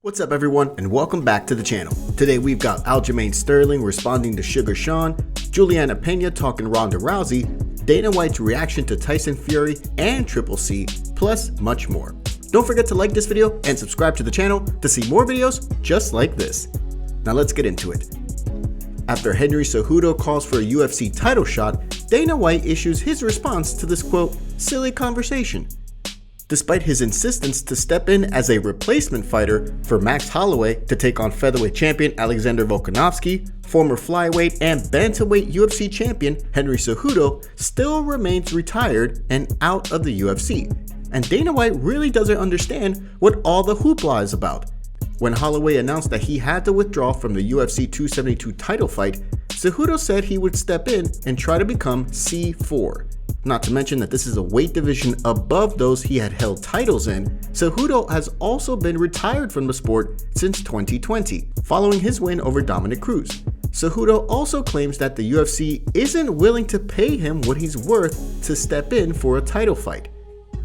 What's up everyone and welcome back to the channel. Today we've got Aljamain Sterling responding to Sugar Sean, Juliana Pena talking Ronda Rousey, Dana White's reaction to Tyson Fury and Triple C, plus much more. Don't forget to like this video and subscribe to the channel to see more videos just like this. Now let's get into it. After Henry Cejudo calls for a UFC title shot, Dana White issues his response to this quote, silly conversation. Despite his insistence to step in as a replacement fighter for Max Holloway to take on featherweight champion Alexander Volkanovski, former flyweight and bantamweight UFC champion Henry Cejudo still remains retired and out of the UFC. And Dana White really doesn't understand what all the hoopla is about. When Holloway announced that he had to withdraw from the UFC 272 title fight, Cejudo said he would step in and try to become C4. Not to mention that this is a weight division above those he had held titles in, Cejudo has also been retired from the sport since 2020, following his win over Dominic Cruz. Cejudo also claims that the UFC isn't willing to pay him what he's worth to step in for a title fight.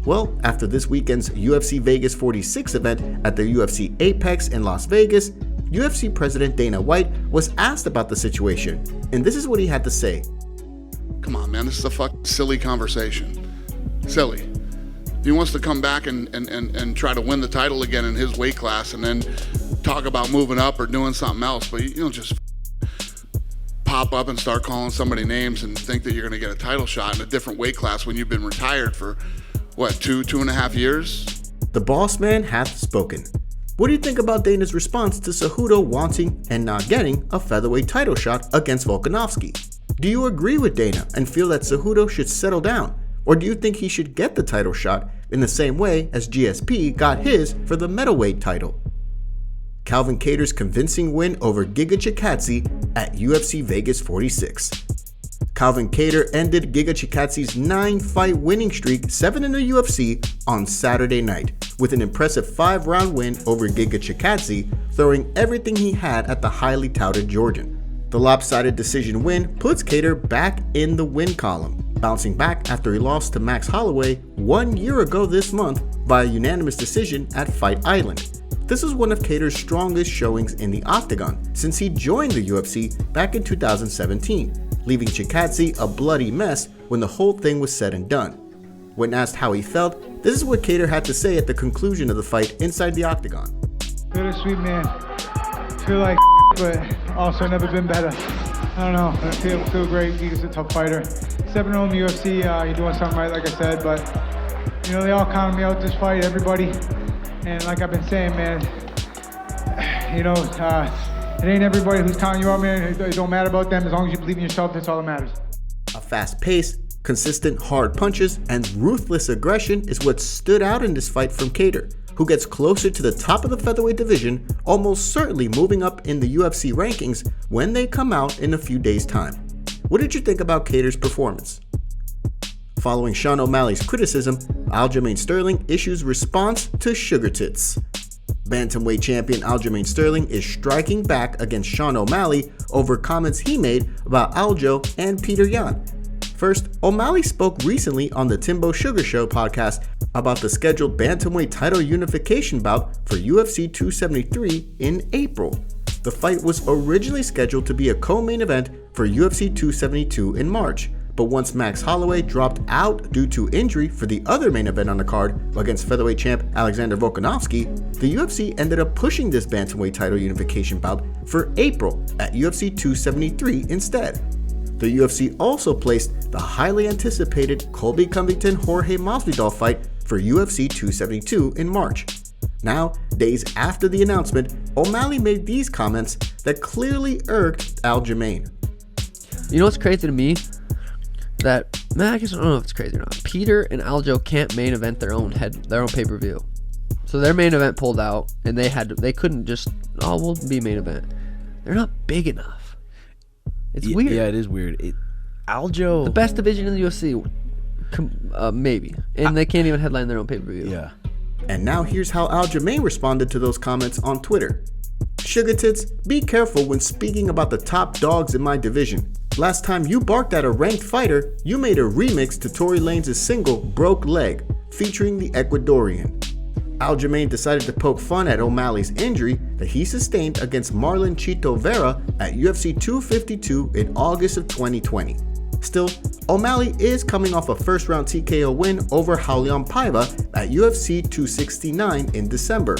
Well, after this weekend's UFC Vegas 46 event at the UFC Apex in Las Vegas, UFC President Dana White was asked about the situation, and this is what he had to say. Come on, man, this is a fucking silly conversation. Silly. He wants to come back and try to win the title again in his weight class and then talk about moving up or doing something else, but you don't just pop up and start calling somebody names and think that you're going to get a title shot in a different weight class when you've been retired for, what, two and a half years? The boss man hath spoken. What do you think about Dana's response to Cejudo wanting and not getting a featherweight title shot against Volkanovski? Do you agree with Dana and feel that Cejudo should settle down? Or do you think he should get the title shot in the same way as GSP got his for the middleweight title? Calvin Kattar's convincing win over Giga Chikadze at UFC Vegas 46. Calvin Kattar ended Giga Chikadze's 9-fight winning streak, 7 in the UFC, on Saturday night, with an impressive 5-round win over Giga Chikadze, throwing everything he had at the highly touted Georgian. The lopsided decision win puts Kattar back in the win column, bouncing back after he lost to Max Holloway 1 year ago this month via unanimous decision at Fight Island. This is one of Kattar's strongest showings in the octagon since he joined the UFC back in 2017, leaving Chikadze a bloody mess when the whole thing was said and done. When asked how he felt, this is what Kattar had to say at the conclusion of the fight inside the octagon. Bittersweet, man. Feel like but also never been better. I don't know, I feel great. Giga's a tough fighter. 7-0 in the UFC, you're doing something right, like I said, but you know, they all counted me out this fight, everybody. And like I've been saying, man, you know, it ain't everybody who's counting you out, man. It don't matter about them. As long as you believe in yourself, that's all that matters. A fast pace, consistent hard punches, and ruthless aggression is what stood out in this fight from Kattar, who gets closer to the top of the featherweight division, almost certainly moving up in the UFC rankings when they come out in a few days' time. What did you think about Kattar's performance? Following Sean OMalley's criticism, Aljamain Sterling issues response to Sugar Tits. Bantamweight champion Aljamain Sterling is striking back against Sean OMalley over comments he made about Aljo and Peter Yan. First, OMalley spoke recently on the Timbo Sugar Show podcast about the scheduled bantamweight title unification bout for UFC 273 in April. The fight was originally scheduled to be a co-main event for UFC 272 in March, but once Max Holloway dropped out due to injury for the other main event on the card against featherweight champ Alexander Volkanovski, the UFC ended up pushing this bantamweight title unification bout for April at UFC 273 instead. The UFC also placed the highly anticipated Colby Covington-Jorge Masvidal fight for UFC 272 in March. Now, days after the announcement, OMalley made these comments that clearly irked Aljamain. You know what's crazy to me? That, man, I guess I don't know if it's crazy or not. Peter and Aljo can't main event their own pay-per-view. So their main event pulled out, and they couldn't just, we'll be main event. They're not big enough. It's weird. Yeah, it is weird. Aljo, the best division in the UFC, maybe, and they can't even headline their own pay-per-view. Yeah. And now here's how Aljamain responded to those comments on Twitter. Sugar Tits, be careful when speaking about the top dogs in my division. Last time you barked at a ranked fighter, you made a remix to Tory Lanez single Broke Leg, featuring the Ecuadorian. Aljamain decided to poke fun at O'Malley's injury that he sustained against Marlon Chito Vera at UFC 252 in August of 2020. Still, O'Malley is coming off a first-round TKO win over Julianna Pena at UFC 269 in December.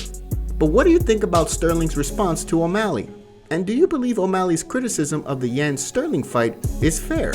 But what do you think about Sterling's response to O'Malley? And do you believe O'Malley's criticism of the Yan-Sterling fight is fair?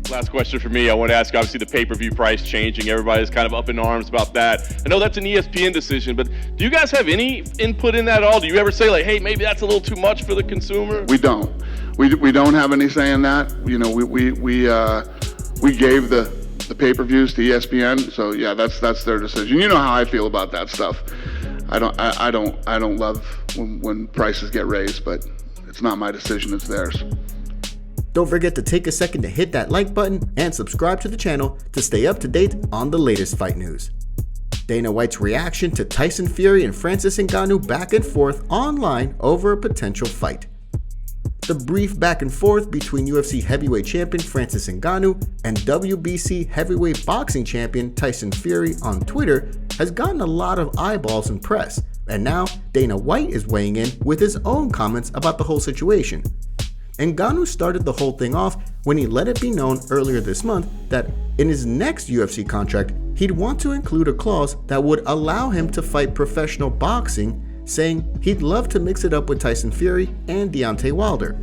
Last question for me. I want to ask, obviously, the pay-per-view price changing. Everybody's kind of up in arms about that. I know that's an ESPN decision, but do you guys have any input in that at all? Do you ever say, like, hey, maybe that's a little too much for the consumer? We don't. We don't have any say in that. You know, we gave the pay-per-views to ESPN, so yeah, that's their decision. You know how I feel about that stuff. I don't love when prices get raised, but it's not my decision, it's theirs. Don't forget to take a second to hit that like button and subscribe to the channel to stay up to date on the latest fight news. Dana White's reaction to Tyson Fury and Francis Ngannou back and forth online over a potential fight. The brief back and forth between UFC heavyweight champion Francis Ngannou and WBC heavyweight boxing champion Tyson Fury on Twitter has gotten a lot of eyeballs and press, and now Dana White is weighing in with his own comments about the whole situation. Ngannou started the whole thing off when he let it be known earlier this month that in his next UFC contract, he'd want to include a clause that would allow him to fight professional boxing, saying he'd love to mix it up with Tyson Fury and Deontay Wilder.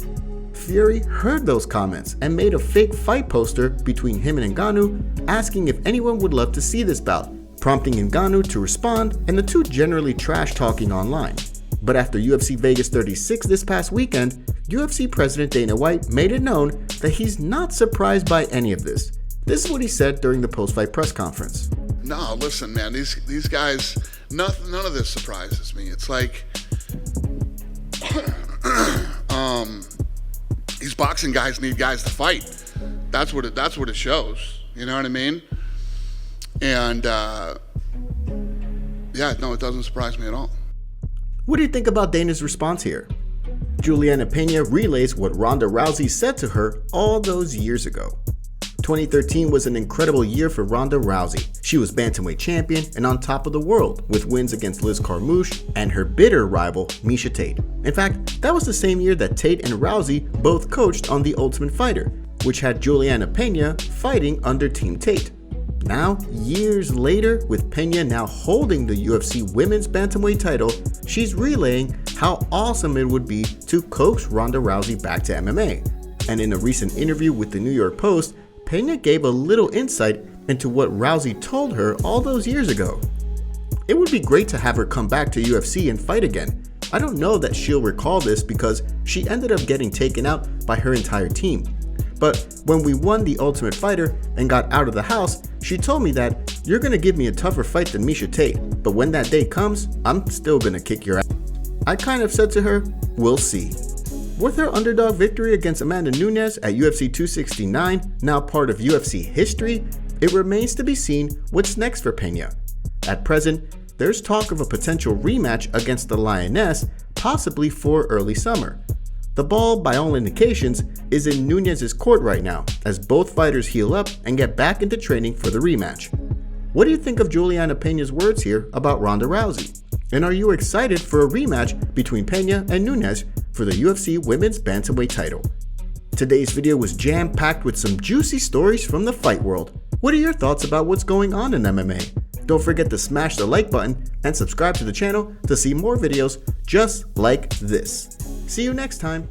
Fury heard those comments and made a fake fight poster between him and Ngannou, asking if anyone would love to see this bout, prompting Ngannou to respond, and the two generally trash-talking online. But after UFC Vegas 36 this past weekend, UFC President Dana White made it known that he's not surprised by any of this. This is what he said during the post-fight press conference. No, listen, man, these guys, none of this surprises me. It's like, these boxing guys need guys to fight. That's what it shows. You know what I mean? And yeah, no, it doesn't surprise me at all. What do you think about Dana's response here? Juliana Pena relays what Ronda Rousey said to her all those years ago. 2013 was an incredible year for Ronda Rousey. She was bantamweight champion and on top of the world with wins against Liz Carmouche and her bitter rival Miesha Tate. In fact, that was the same year that Tate and Rousey both coached on The Ultimate Fighter, which had Julianna Pena fighting under Team Tate. Now, years later, with Pena now holding the UFC Women's Bantamweight title, she's relaying how awesome it would be to coax Ronda Rousey back to MMA. And in a recent interview with the New York Post, Pena gave a little insight into what Rousey told her all those years ago. It would be great to have her come back to UFC and fight again. I don't know that she'll recall this because she ended up getting taken out by her entire team. But when we won The Ultimate Fighter and got out of the house, she told me that you're gonna give me a tougher fight than Miesha Tate, but when that day comes, I'm still gonna kick your ass. I kind of said to her, we'll see. With her underdog victory against Amanda Nunes at UFC 269, now part of UFC history, it remains to be seen what's next for Pena. At present, there's talk of a potential rematch against the Lioness, possibly for early summer. The ball, by all indications, is in Nunes' court right now, as both fighters heal up and get back into training for the rematch. What do you think of Juliana Pena's words here about Ronda Rousey? And are you excited for a rematch between Pena and Nunes for the UFC Women's Bantamweight title? Today's video was jam-packed with some juicy stories from the fight world. What are your thoughts about what's going on in MMA? Don't forget to smash the like button and subscribe to the channel to see more videos just like this. See you next time.